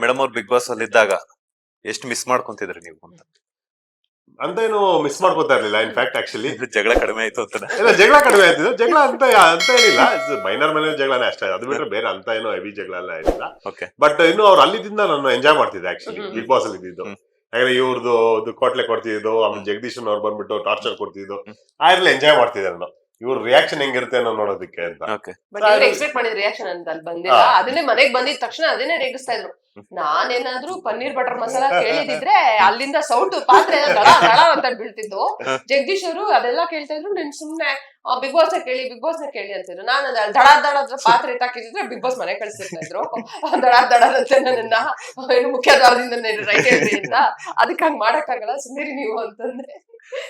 Madam ಅವ್ರು big boss ಅಲ್ಲಿ ಇದ್ದಾಗ ಎಷ್ಟು ಮಿಸ್ ಮಾಡ್ಕೊಂತಿದ್ರಿ ನೀವು ಅಂತ ಏನು ಮಿಸ್ ಮಾಡ್ಕೋತಾ ಇರ್ಲಿಲ್ಲ. ಇನ್ಫ್ಯಾಕ್ಟ್ ಆಕ್ಚುಲಿ ಜಗಳ ಕಡಿಮೆ ಆಯ್ತು ಅಂತ ಇಲ್ಲ, ಜಗಳ ಕಡಿಮೆ ಆಯ್ತಿದೆ. ಜಗಳ ಅಂತ ಏನಿಲ್ಲ, ಮೈನರ್ ಮನೆ ಜಗಳನೇ ಅಷ್ಟೇ, ಅದು ಬಿಟ್ರೆ ಬೇರೆ ಅಂತ ಏನೋ ಹೆವಿ ಜಗಳ ಎಲ್ಲ ಏನಿಲ್ಲ. ಬಟ್ ಇನ್ನು ಅವ್ರು ಅಲ್ಲಿದ್ದಿಂದ ನಾನು ಎಂಜಾಯ್ ಮಾಡ್ತಿದ್ದೆ ಆಕ್ಚುಲಿ ಬಿಗ್ ಬಾಸ್ ಅಲ್ಲಿ ಇದ್ದಿದ್ದು. ಯಾಕಂದ್ರೆ ಇವ್ರದ್ದು ಕೋಟ್ಲೆ ಕೊಡ್ತಿದ್ದು, ಆಮೇಲೆ ಜಗದೀಶನ್ ಅವ್ರು ಬಂದ್ಬಿಟ್ಟು ಟಾರ್ಚರ್ ಕೊಡ್ತಿದ್ದು, ಆ ಎಂಜಾಯ್ ಮಾಡ್ತಿದ್ದೆ ನಾನು. ಇವ್ರ ರಿಯಾಕ್ಷನ್ ಹೆಂಗಿರುತ್ತೆ ಅನ್ನೋ ನೋಡೋದಕ್ಕೆ ಅಂತ. ಎಕ್ಸ್ಪೆಕ್ಟ್ ಮಾಡಿದ ರಿಯಾಕ್ಷನ್ ಅಂತ ಅಲ್ಲಿ ಬಂದಿಲ್ಲ. ಅದನ್ನೇ ಮನೆಗ್ ಬಂದಿದ ತಕ್ಷಣ ಅದನ್ನೇ ರೇಗಿಸ್ತಾ ಇದ್ರು. ನಾನೇನಾದ್ರೂ ಪನ್ನೀರ್ ಬಟರ್ ಮಸಾಲಾ ಕೇಳಿದಿದ್ರೆ ಅಲ್ಲಿಂದ ಸೌಟು ಪಾತ್ರೆ ದಳ ದಳ ಅಂತ ಬೀಳ್ತಿದ್ದು. ಜಗದೀಶ್ ಅವರು ಅದೆಲ್ಲ ಕೇಳ್ತಾ ಇದ್ರು. ನೀನ್ ಸುಮ್ನೆ ಬಿಗ್ ಬಾಸ್ ನ ಕೇಳಿ ಅಂತಿದ್ರು. ನಾನು ದಡ ದಡ ಪಾತ್ರೆ ಎತ್ತಾಕಿದ್ರೆ ಬಿಗ್ ಬಾಸ್ ಮನೆ ಕಳ್ಸಿರ್ತಾ ಇದ್ರು. ದಡ ದಡ ಅಂತ ನನ್ನ ಮುಖ್ಯ ದ್ವಾರದಿಂದ ರೈಟ್ ಹೇಳ್ರಿ ಅಂತ. ಅದಕ್ಕೆ ಹಂಗ್ ಮಾಡಕ್ಕಾಗಲ್ಲ, ಸುಮ್ಮನೆ ನೀವು ಅಂತಂದ್ರೆ.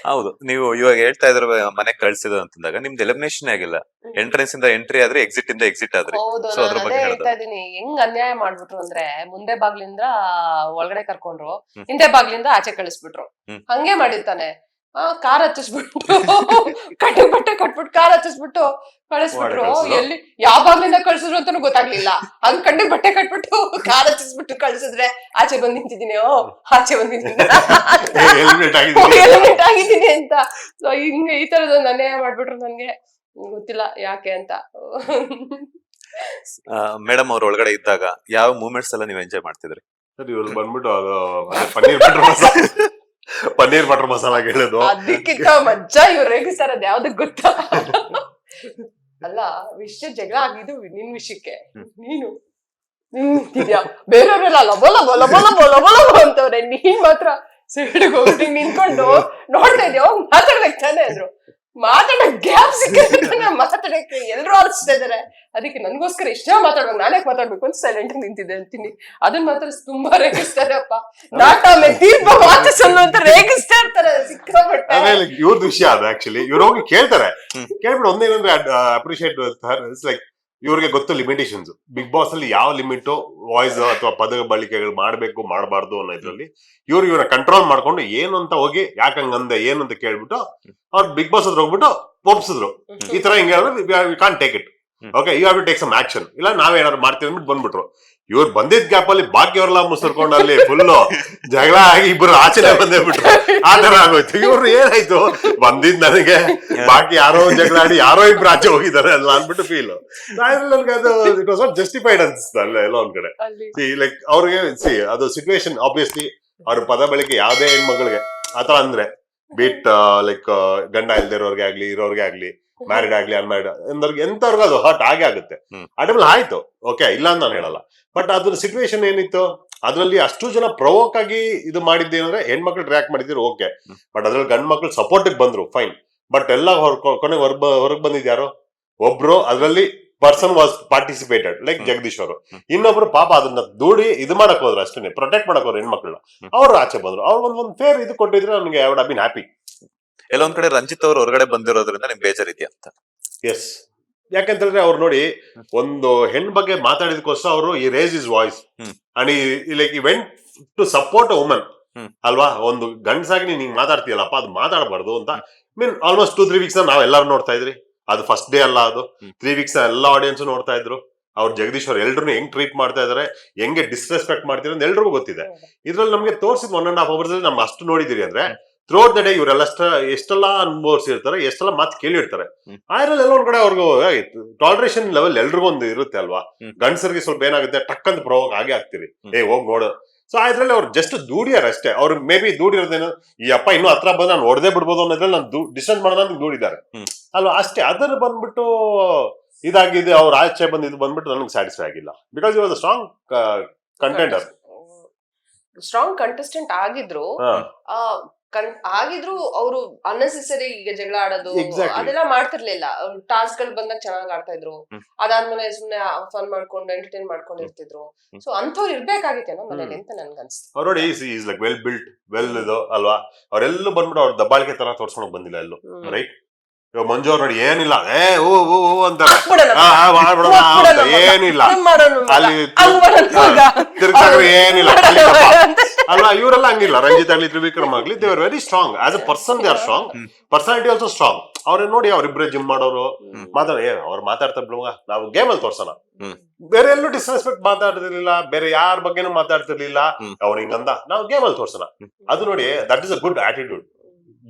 ಹೌದು, ನೀವು ಇವಾಗ ಹೇಳ್ತಾ ಇದ್ರ ಮನೆ ಕಳ್ಸಿದ ಅಂತಂದಾಗ ನಿಮ್ದು ಎಲಿಮಿನೇಷನ್ ಆಗಿಲ್ಲ. ಎಂಟ್ರೆನ್ಸ್ ಇಂದ ಎಂಟ್ರಿ ಆದ್ರೆ ಎಕ್ಸಿಟ್ ಇಂದ ಎಕ್ಸಿಟ್ ಆದ್ರೆ. ಹೌದು, ನಾನು ಅದೇ ಹೇಳ್ತಾ ಇದೀನಿ. ಹೆಂಗ್ ಅನ್ಯಾಯ ಮಾಡ್ಬಿಟ್ರು ಅಂದ್ರೆ, ಮುಂದೆ ಬಾಗ್ಲಿಂದ ಒಳಗಡೆ ಕರ್ಕೊಂಡ್ರು, ಹಿಂದೆ ಬಾಗ್ಲಿಂದ ಆಚೆ ಕಳಿಸ್ಬಿಟ್ರು. ಹಂಗೆ ಮಾಡಿರ್ತಾನೆ. ಕಾರ್ ಹಚ್ಚಿಸ್ಬಿಟ್ಟು ಬಟ್ಟೆ ಕಟ್ಬಿಟ್ಟು ಕಾರ್ ಹಚ್ಚಿಸ್ಬಿಟ್ಟು ಕಳಿಸ್ಬಿಟ್ರು. ಎಲ್ಲಿ ಯಾವ ಬಾಗ್ಲಿಂದ ಕಳ್ಸಿದ್ರು ಅಂತಾನು ಗೊತ್ತಾಗ್ಲಿಲ್ಲ. ಹಂಗ್ ಕಣ್ಣಿಗೆ ಬಟ್ಟೆ ಕಟ್ಬಿಟ್ಟು ಕಾರ್ ಹಚ್ಚಿಸ್ಬಿಟ್ಟು ಕಳ್ಸಿದ್ರೆ ಆಚೆ ಬಂದ್ ನಿಂತಿದ್ದೀನಿ, ಆಚೆ ಬಂದ್ ನಿಂತಿದ್ದೀನಿ ಎಲಿಮಿನೇಟ್ ಆಗಿದ್ದೀನಿ ಅಂತ. ಸೊ ಹಿಂಗೆ ಈ ತರದೊಂದು ಅನ್ಯಾಯ ಮಾಡ್ಬಿಟ್ರು. ನನ್ಗೆ ಗೊತ್ತಿಲ್ಲ ಯಾಕೆ ಅಂತ. ಮೇಡಮ್ ಅವ್ರ ಒಳಗಡೆ ಇದ್ದಾಗ ಯಾವ ಮೂಮೆಂಟ್ಸ್ ಎಲ್ಲ ನೀವು ಎಂಜಾಯ್ ಮಾಡ್ತಿದ್ರಿ? ಸರ್ ಇವ್ರು ಬಂದ್ಬಿಟ್ಟು ಅದು ಪನ್ನೀರ್ ಬಟರ್ ಮಸಾಲ ಹೇಳೋದು, ಅದಕ್ಕಿಂತ ಮಜ್ಜಾ ಇವ್ರು ರೇಗಿಸ್ತಾರ ಅದ್ ಯಾವ್ದಕ್ ಗೊತ್ತಾ? ಅಲ್ಲ, ವಿಷಯ ಜಗಳ ಆಗಿದ್ದು ನಿನ್ ವಿಷಯಕ್ಕೆ. ನೀನು ನಿಂತಿದ್ಯಾ, ಬೇರೆಯವರೆಲ್ಲ ಲಬ ಲಬ ಲಬ ಲಬ ಲಬ ಲಬ ಅಂತವ್ರೆ. ನೀನ್ ಮಾತ್ರ ಸೈಡ್ಗೆ ಹೋಗಿ ನಿಂತ್ಕೊಂಡು ನೋಡ್ತಾ ಇದ್ಯಾ, ಹೋಗಿ ಮಾತಾಡ್ಬೇಕು ತಾನೆ ಅಂದ್ರು. ಮಾತಾಡಕ್ ಗ್ಯಾಪ್ ಸಿಕ್ಕ ಮಾತಾಡಕ್ಕೆ ಎಲ್ರು ಆಲಿಸ್ತಾ ಇದಾರೆ. ಅದಕ್ಕೆ ನನ್ಗೋಸ್ಕರ ಇಷ್ಟ ಮಾತಾಡ್ಬೇಕು, ನಾನೇ ಮಾತಾಡ್ಬೇಕು ಅಂತ ಸೈಲೆಂಟ್ ನಿಂತಿದ್ದೆ ಅಂತೀನಿ. ಅದನ್ನ ಮಾತ್ರ ತುಂಬಾ ರೇಗಿಸ್ತಾರಪ್ಪ. ನಾಟ ತೀರ್ಪ ವಾಚಿಸಲ್ಲ ಅಂತ ರೇಗಿಸ್ತಾ ಇರ್ತಾರೆ ಸಿಕ್ಕಾಪಟ್ಟೆ. ಇವ್ರದ್ದು ವಿಷಯ ಅದು ಆಕ್ಚುಲಿ. ಇವ್ರು ಹೋಗಿ ಕೇಳ್ತಾರೆ, ಕೇಳ್ಬಿಟ್ಟು ಒಂದೇನಂದ್ರೆ ಅಪ್ರಿಶಿಯೇಟ್ ಲೈಕ್ ಇವ್ರಿಗೆ ಗೊತ್ತು ಲಿಮಿಟೇಷನ್ಸ್. ಬಿಗ್ ಬಾಸ್ ಅಲ್ಲಿ ಯಾವ ಲಿಮಿಟ್ ವಾಯ್ಸ್ ಅಥವಾ ಪದ ಬಳಕೆಗಳು ಮಾಡ್ಬೇಕು ಮಾಡಬಾರ್ದು ಅನ್ನೋ ಇದ್ರಲ್ಲಿ ಇವ್ರ ಕಂಟ್ರೋಲ್ ಮಾಡ್ಕೊಂಡು ಏನು ಅಂತ ಹೋಗಿ ಯಾಕಂಗಂದೆ ಏನು ಅಂತ ಕೇಳ್ಬಿಟ್ಟು ಅವ್ರು ಬಿಗ್ ಬಾಸ್ ಹತ್ರ ಹೋಗ್ಬಿಟ್ಟು ಒಪ್ಸಿದ್ರು. ಈ ತರ ಹಿಂಗೆ we can't take it, okay you have to take some action, ಇಲ್ಲ ನಾವೇನಾದ್ರು ಮಾಡ್ತೀವಿ ಅಂದ್ಬಿಟ್ಟು ಬಂದ್ಬಿಟ್ರು. ಇವ್ರು ಬಂದಿದ್ ಗ್ಯಾಪ್ ಅಲ್ಲಿ ಬಾಕಿಯವ್ರೆಲ್ಲ ಮುಸುರ್ಕೊಂಡು ಅಲ್ಲಿ ಫುಲ್ಲು ಜಗಳ ಆಗಿ ಇಬ್ರು ಆಚೆನೆ ಬಂದೇ ಬಿಟ್ರು. ಆ ತರ ಆಗೋಯ್ತು. ಇವ್ರು ಏನಾಯ್ತು, ಬಂದಿದ್ ನನಗೆ, ಬಾಕಿ ಯಾರೋ ಜಗಳ ಆಡಿ ಯಾರೋ ಇಬ್ರು ಆಚೆ ಹೋಗಿದ್ದಾರೆ ಅಲ್ಲ ಅಂದ್ಬಿಟ್ಟು ಫೀಲ್. ನನ್ಗೆ ಅದು ಇಟ್ ವಾಸ್ ನಾಟ್ ಜಸ್ಟಿಫೈಡ್ ಅನ್ಸುತ್ತೆ ಅಲ್ಲ ಎಲ್ಲೋ ಒಂದ್ ಕಡೆ. ಲೈಕ್ ಅವ್ರಿಗೆ ಅದು ಸಿಚುವೇಶನ್ ಆಬ್ವಿಯಸ್ಲಿ ಅವ್ರ ಪದ ಬಳಕೆ ಯಾವ್ದೇ ಹೆಣ್ಮಕ್ಳಿಗೆ ಆತರ ಅಂದ್ರೆ ಬಿಟ್ ಲೈಕ್ ಗಂಡ ಇಲ್ದಿರೋರ್ಗೆ ಆಗ್ಲಿ ಇರೋರ್ಗೆ ಆಗ್ಲಿ, ಮ್ಯಾರಿಡ್ ಆಗ್ಲಿ ಅನ್ಮ್ಯಾರಿಡ್ ಎಂತವ್ರಿಗೂ ಅದು ಹರ್ಟ್ ಆಗೇ ಆಗುತ್ತೆ. ಆ ಟೈಮಲ್ಲಿ ಆಯ್ತು, ಓಕೆ ಇಲ್ಲ ಅಂತ ನಾನು ಹೇಳಲ್ಲ. ಬಟ್ ಅದ್ರ ಸಿಚುವೇಶನ್ ಏನಿತ್ತು ಅದ್ರಲ್ಲಿ ಅಷ್ಟು ಜನ ಪ್ರವೋಕ್ ಆಗಿ ಇದು ಮಾಡಿದ್ದೇನಂದ್ರೆ ಹೆಣ್ಮಕ್ಳು ರಿಯಾಕ್ಟ್ ಮಾಡಿದ್ರು ಓಕೆ. ಬಟ್ ಅದ್ರಲ್ಲಿ ಗಂಡ್ ಮಕ್ಳು ಸಪೋರ್ಟಿಗೆ ಬಂದ್ರು ಫೈನ್. ಬಟ್ ಎಲ್ಲ ಕೊನೆಗೆ ಹೊರಗ್ ಬಂದಿದ್ಯಾರು ಒಬ್ರು, ಅದ್ರಲ್ಲಿ person was participated like Jagadish ಅವರು. ಇನ್ನೊಬ್ರು ಪಾಪ ಅದನ್ನ ದೂಡಿ ಇದು ಮಾಡಕ್ ಹೋದ್ರು, ಅಷ್ಟೇ ಪ್ರೊಟೆಕ್ಟ್ ಮಾಡಕ್ ಹೋದ್ರು ಹೆಣ್ಮಕ್ಳನ್ನ. ಅವ್ರು ಆಚೆ ಬಂದ್ರು. ಅವ್ರು ಒಂದ್ ಫೇರ್ ಇದು ಕೊಟ್ಟಿದ್ರೆ ನನಗೆ I would have been happy. ಎಲ್ಲೊಂದ್ ಕಡೆ ರಂಜಿತ್ ಅವ್ರು ಹೊರಗಡೆ ಬಂದಿರೋದ್ರಿಂದ ನಿಮ್ ಬೇಜಾರಿದ್ಯಾ ಅಂತ? ಎಸ್, ಯಾಕಂತಂದ್ರೆ ಅವ್ರು ನೋಡಿ ಒಂದು ಹೆಣ್ ಬಗ್ಗೆ ಮಾತಾಡಿದಕ್ಕೋಸ್ಕರ ಅವರು ಈ race is voice and like he went to support a woman ಅಲ್ವಾ. ಒಂದು ಗಂಡ್ಸಾಗಿ ನೀನ್ ಮಾತಾಡ್ತೀಯಲ್ಲಪ್ಪ, ಅದು ಮಾತಾಡಬಾರ್ದು ಅಂತ. ಮೀನ್ ಆಲ್ಮೋಸ್ಟ್ 2-3 ವೀಕ್ಸ್ ನಾವ್ ಎಲ್ಲಾರು ನೋಡ್ತಾ ಇದ್ರಿ. ಅದು ಫಸ್ಟ್ ಡೇ ಅಲ್ಲ, ಅದು 3 ವೀಕ್ಸ್ ಎಲ್ಲಾ ಆಡಿಯನ್ಸ್ ನೋಡ್ತಾ ಇದ್ರು. ಅವ್ರು ಜಗದೀಶ್ ಅವ್ರು ಎಲ್ರು ಹೆಂಗ್ ಟ್ರೀಟ್ ಮಾಡ್ತಾ ಇದಾರೆ, ಹೆಂಗೆ ಡಿಸ್ರೆಸ್ಪೆಕ್ಟ್ ಮಾಡ್ತಿರೋ ಅಂತ ಎಲ್ರಿಗೂ ಗೊತ್ತಿದೆ. ಇದ್ರಲ್ಲಿ ನಮ್ಗೆ ತೋರಿಸಿದ್ 1.5 hours ಅಲ್ಲಿ ನಮ್ಗೆ ಅಷ್ಟು ನೋಡಿದಿರಿ ಅಂದ್ರೆ ಥ್ರೂಔಟ್ ದ ಡೇ ಇವರೆಲ್ಲ ಎಷ್ಟೆಲ್ಲ ಅನುಭವಿಸಿರ್ತಾರೆ, ಎಷ್ಟೆಲ್ಲ ಮಾತು ಕೇಳಿರ್ತಾರೆ. ಆದ್ರಲ್ಲಿ ಎಲ್ಲ ಒಂದ್ ಕಡೆ ಅವ್ರಿಗೂ ಟಾಲರೇಷನ್ ಲೆವೆಲ್ ಎಲ್ರಿಗೂ ಒಂದು ಇರುತ್ತೆ ಅಲ್ವಾ. ಗಂಡಸರಿಗೆ ಸ್ವಲ್ಪ ಏನಾಗುತ್ತೆ, ಟಕ್ ಅಂತ ಪ್ರವೋಕ್ ಆಗೇ ಆಗ್ತೀರಿ, ಹೋಗ್ ನೋಡು. ಸೊ ಅದ್ರಲ್ಲಿ ಅವ್ರು ಜಸ್ಟ್ ದೂಡಿಯಾರ ಅಷ್ಟೇ. ಅವ್ರು ಮೇ ಬಿ ದೂಡಿರೋದೇನು, ಈ ಅಪ್ಪ ಇನ್ನೂ ಹತ್ರ ಬಂದು ನಾನು ಹೊಡೆದೇ ಬಿಡ್ಬೋದು ಅನ್ನೋದ್ರಲ್ಲಿ ನಾನು ಡಿಸ್ಟೆನ್ಸ್ ಮಾಡೋಣ ಅಂತ ದೂಡಿದ್ದಾರೆ ಅಲ್ವಾ ಅಷ್ಟೇ. ಅದನ್ನ ಬಂದ್ಬಿಟ್ಟು ಇದಾಗಿದೆ, ಅವ್ರ ಆಚೆ ಬಂದಿದ್ದು ಬಂದ್ಬಿಟ್ಟು ನನಗೆ ಸ್ಯಾಟಿಸ್ಫೈ ಆಗಿಲ್ಲ. ಬಿಕಾಸ್ ಇವಾಗ ಸ್ಟ್ರಾಂಗ್ ಕಂಟೆಂಡರ್, ಸ್ಟ್ರಾಂಗ್ ಕಂಟೆಸ್ಟೆಂಟ್ ಆಗಿದ್ರು. ಆಗಿದ್ರು ಅವರು ಅನ್ನೆಸೆಸರಿ ಈಗ ಜಗಳ ಆಡೋದು ಅದೆಲ್ಲ ಮಾಡ್ತಿರ್ಲಿಲ್ಲ. ಟಾಸ್ಕ್ ಗಳು ಬಂದಾಗ ಚೆನ್ನಾಗ್ ಆಡ್ತಾ ಇದ್ರು. ಅದಾದ್ಮೇಲೆ ಸುಮ್ನೆ ಫನ್ ಮಾಡ್ಕೊಂಡು ಎಂಟರ್ಟೈನ್ ಮಾಡ್ಕೊಂಡು ಇರ್ತಿದ್ರು. ಸೊ ಅಂತವ್ರು ಇರ್ಬೇಕಾಗಿತ್ತೇನೋ ಮನೇಲಿ ಅಂತ ನನ್ಗೆ ಅನ್ಸ್ತು. ಅವ್ರು ನೋಡಿ is like well built, well ಇದು ಅಲ್ವಾ. ಅವ್ರೆಲ್ಲೂ ಬಂದ್ಬಿಟ್ಟು ಅವ್ರ ದಬ್ಬಾಳಿಕೆ ತರ ತೋರ್ಸ್ಕೊಂಡ್ ಬಂದಿಲ್ಲ ಎಲ್ಲೂ, ರೈಟ್. ಇವಾಗ ಮಂಜು ಅವ್ರು ನೋಡಿ ಏನಿಲ್ಲ, ಅಂತ ಏನಿಲ್ಲ, ಅಲ್ಲಿ ತಿರ್ಗಾಕ್ರೆ ಏನಿಲ್ಲ, ಅಲ್ವಾ ಇವರೆಲ್ಲ ಹಂಗಿಲ್ಲ. ರಂಜಿತ್ ಆಗ್ಲಿ ತ್ರಿವಿಕ್ರಮ್ ಆಗ್ಲಿ they are very strong as a person. They are strong, personality also strong. ಅವ್ರನ್ನ ನೋಡಿ ಅವ್ರಿಬ್ರೆ ಜಿಮ್ ಮಾಡೋರು ಅವ್ರು ಮಾತಾಡ್ತಾ ಬಿಡುವ, ನಾವು ಗೇಮ್ ಅಲ್ಲಿ ತೋರ್ಸೋಣ. ಬೇರೆ ಎಲ್ಲೂ ಡಿಸ್ರೆಸ್ಪೆಕ್ಟ್ ಮಾತಾಡ್ತಿರ್ಲಿಲ್ಲ, ಬೇರೆ ಯಾರ ಬಗ್ಗೆನೂ ಮಾತಾಡ್ತಿರ್ಲಿಲ್ಲ. ಅವ್ರು ಹಿಂಗಂದ, ನಾವು ಗೇಮ್ ಅಲ್ಲಿ ತೋರ್ಸೋಣ. ಅದು ನೋಡಿ, that is a good attitude,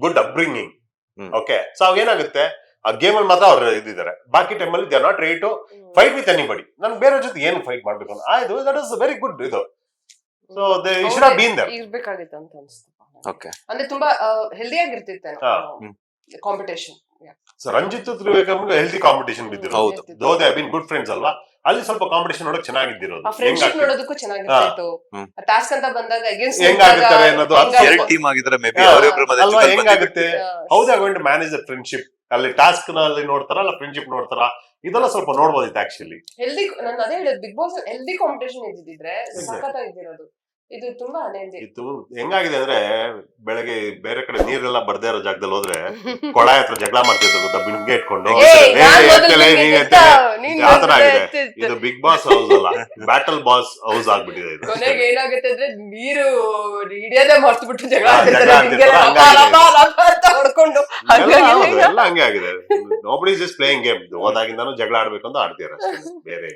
good upbringing. Okay, so ಅವಾಗ ಏನಾಗುತ್ತೆ, ಆ ಗೇಮ್ ಅಲ್ಲಿ ಮಾತ್ರ ಅವ್ರು ಇದ್ದಾರೆ, ಬಾಕಿ ಟೈಮ್ ಅಲ್ಲಿ they are not ready to fight with anybody. ನನ್ ಬೇರೆ ಜೊತೆ ಏನು ಫೈಟ್ ಮಾಡ್ಬೇಕು ಅಂತ ಆಯ್ತು, ದಟ್ ಇಸ್ ವೆರಿ ಗುಡ್. ಇದು so they should have been there. ಇರ್ಬೇಕಾಗಿತ್ತು ಅಂತ ಅನ್ಸುತ್ತೆ. ಓಕೆ, ಅಂದ್ರೆ ತುಂಬಾ ಹೆಲ್ದಿ ಆಗಿರ್ತಿತ್ತೇನೋ competition. So Ranjith Trivikram healthy competition ಬಿದ್ದಿರೋದು. ಹೌದು. Though they have been good friends ಅಲ್ವಾ, ಅಲ್ಲಿ ಸ್ವಲ್ಪ ಕಾಂಪಿಟೇಷನ್ ನೋಡಕ್ ಚೆನ್ನಾಗಿದ್ದಿರೋದು. ಆ ಫ್ರೆಂಡ್ಶಿಪ್ ನೋಡೋದಕ್ಕೂ ಚೆನ್ನಾಗಿರ್ತಿತ್ತು. ಟಾಸ್ಕ್ ಅಂತ ಬಂದಾಗ ಅಗೇನ್ಸ್ಟ್ ಹೆಂಗಾಗುತ್ತಾರೆ ಅನ್ನೋದು ಎರಡು ಟೀಮ್ ಆಗಿದ್ರೆ ಮೇ ಬಿ ಅವರಿಬ್ರು ಮತ್ತೆ ಅಲ್ವಾ, ಜುಗಲ್ ಹೆಂಗಾಗುತ್ತೆ, how they are going to manage the friendship. ಅಲ್ಲಿ ಟಾಸ್ಕ್ ನಲ್ಲಿ ನೋಡ್ತಾರ, ಅಲ್ಲ ಫ್ರೆಂಡ್ಶಿಪ್ ನೋಡ್ತಾರ, ಇದೆಲ್ಲ ಸ್ವಲ್ಪ ನೋಡ್ಬೋದಿತ್ತು ಆಕ್ಚುಲಿ. ಹೆಲ್ದಿ. ನಾನು ಅದೇ ಹೇಳೋದು, ಬಿಗ್ ಬಾಸ್ ಹೆಲ್ದಿ ಕಾಂಪಿಟೇಷನ್ ಇದ್ದಿದ್ರೆ ಸಖತ್ತಾಗಿರೋದು. ಇದು ತುಂಬಾ ಅನ್ಹೆಲ್ದಿ. ಇದು ಹೆಂಗಾಗಿದೆ ಅಂದ್ರೆ, ಬೆಳಗ್ಗೆ ಬೇರೆ ಕಡೆ ನೀರೆಲ್ಲ ಬರ್ದೇ ಇರೋ ಜಾಗದಲ್ಲಿ ಹೋದ್ರೆ ಕೊಳ ಹತ್ರ ಜಗಳ ಮಾಡ್ತಿದ್ರು ಗೊತ್ತಾ, ಬಿಂಗೆ ಇಟ್ಕೊಂಡು. ಆತರ ಆಗಿದೆ ಇದು. ಬಿಗ್ ಬಾಸ್ ಹೌಸ್ ಅಲ್ಲ, ಬ್ಯಾಟಲ್ ಬಾಸ್ ಹೌಸ್ ಆಗ್ಬಿಟ್ಟಿದೆ ಇದು. ಕೊನೆಗೆ ಏನಾಗುತ್ತೆ ಅಂದ್ರೆ, ನೀರು ಹಿಡಿಯೋದೇ ಮರ್ತು ಬಿಟ್ಟು ಜಗಳ ಜಗಳ ಹೊಡ್ಕೊಂಡು ಎಲ್ಲ ಹಂಗೆ ಆಗಿದೆ. Nobody is just playing game. ಹೋದಾಗಿಂದಾನು ಜಗಳ ಆಡ್ಬೇಕು ಅಂತ ಆಡ್ತೀರ, ಬೇರೆ